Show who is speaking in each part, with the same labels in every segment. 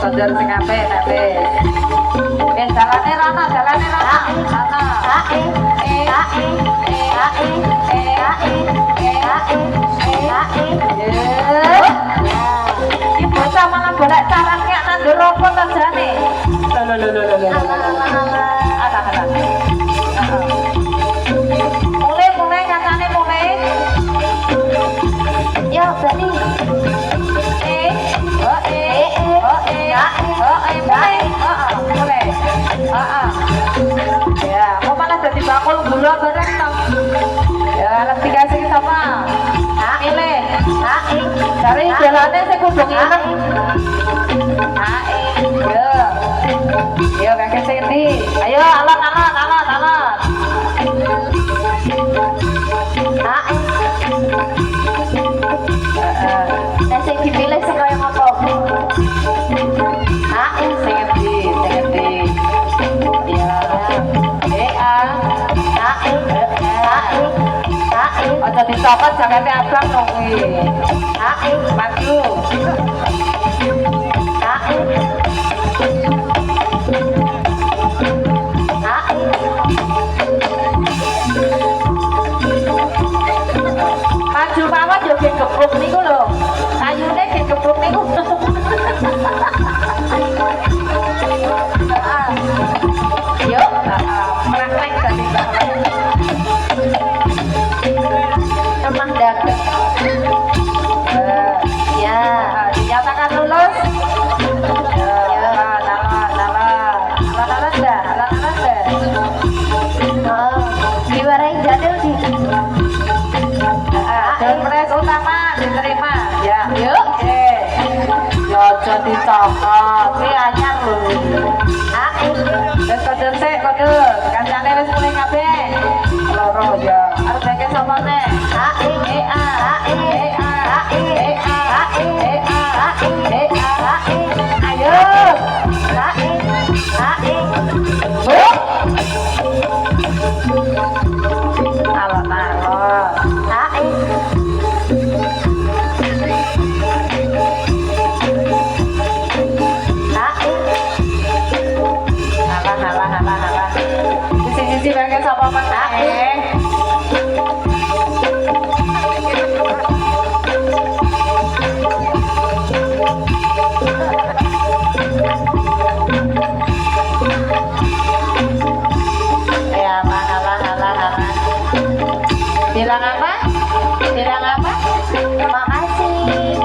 Speaker 1: kondur sing apik nek wis. Jalane Rana, jalane Rana. Rana. Iki bocah malah golek carang kayak nandur rokok ta jane. Lho. Ada. Mulai katane mulai.
Speaker 2: Yo, berani.
Speaker 1: Mulai. Ya, kok malah jadi bakul gula bareng toh. Ya, lebih kasih sama. Pilih. Cari jalannya sing kudu ireng. Yo kakek Cindy. Ayo alon.
Speaker 2: Sing dipilih sing kaya ngopo?
Speaker 1: Sing endi. Ya. Aja dicopot jakete abang dong kuwi. Maju. Maju mawon yo ge gebruk niku lho. Ayune ge gebruk niku. Yo, praktek tadi
Speaker 2: Rumah dagang. Ya,
Speaker 1: dinyatakan lulus.
Speaker 2: Diwarai jadil di.
Speaker 1: Pilpres utama diterima. Ya, yuk. Yo aja dicokot. Ki anyar lho. Wis kode. Kancane wis mulai kabeh. Loro ya. Arep ngeke sapa nek? Ayo. Alon. Halah. Sisi bangke sapa meneh? Bilang apa?
Speaker 2: Makasih.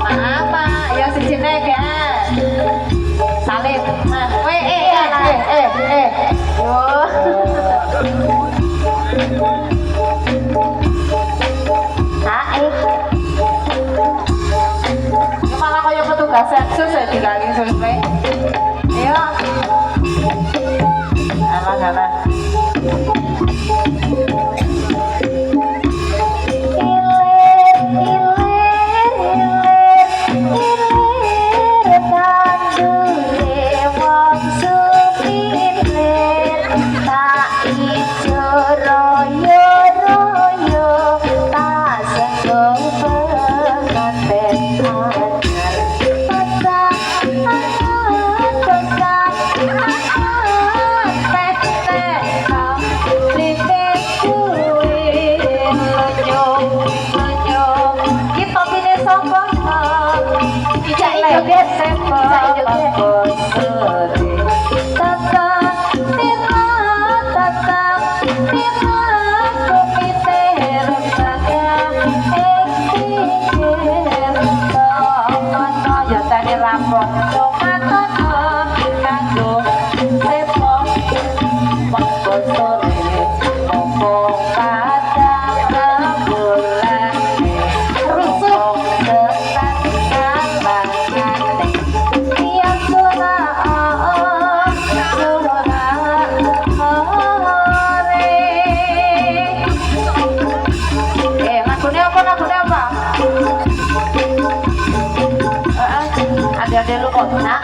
Speaker 1: Apa? Ya sijine kan. Salim. Malah kaya petugas sensus ya dilangi survei. Ayo. Alah. Ada lu kok nak.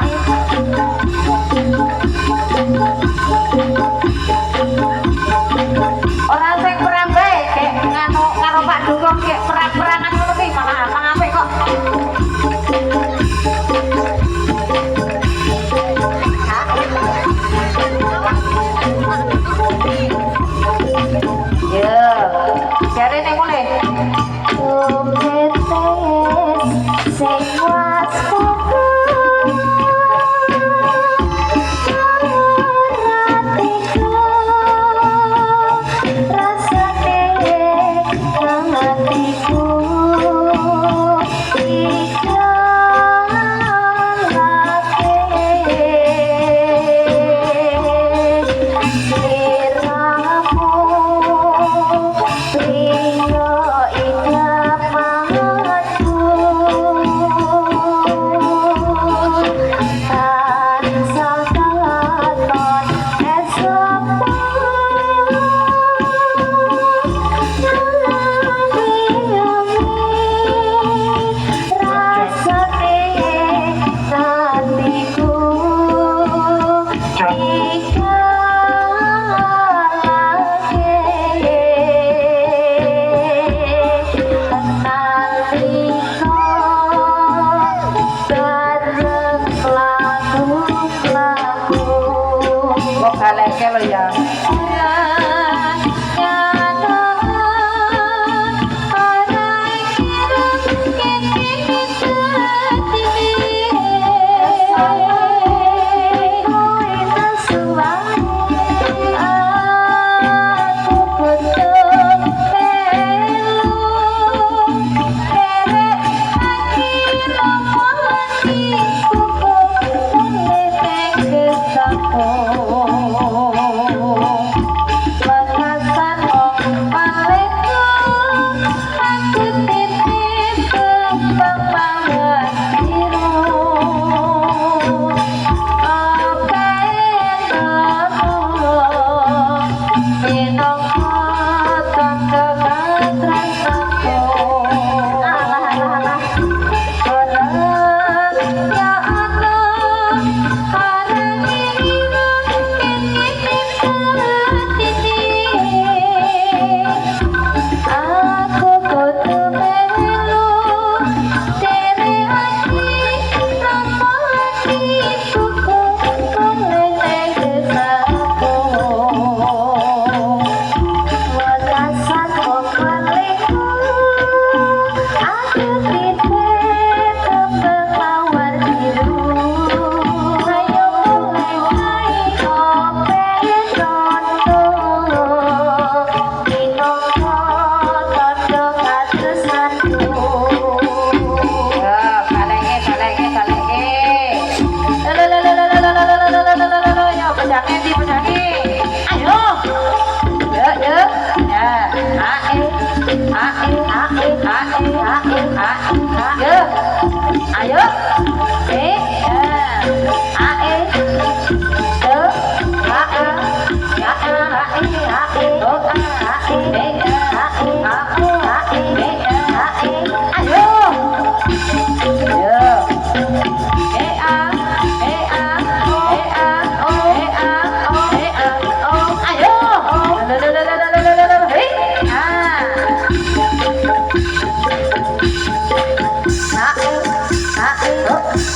Speaker 1: Orang sing perang bae kayak ngano karo Pak Dukung kayak perang-perangan ngono ki malah apik kok.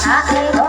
Speaker 2: Ah,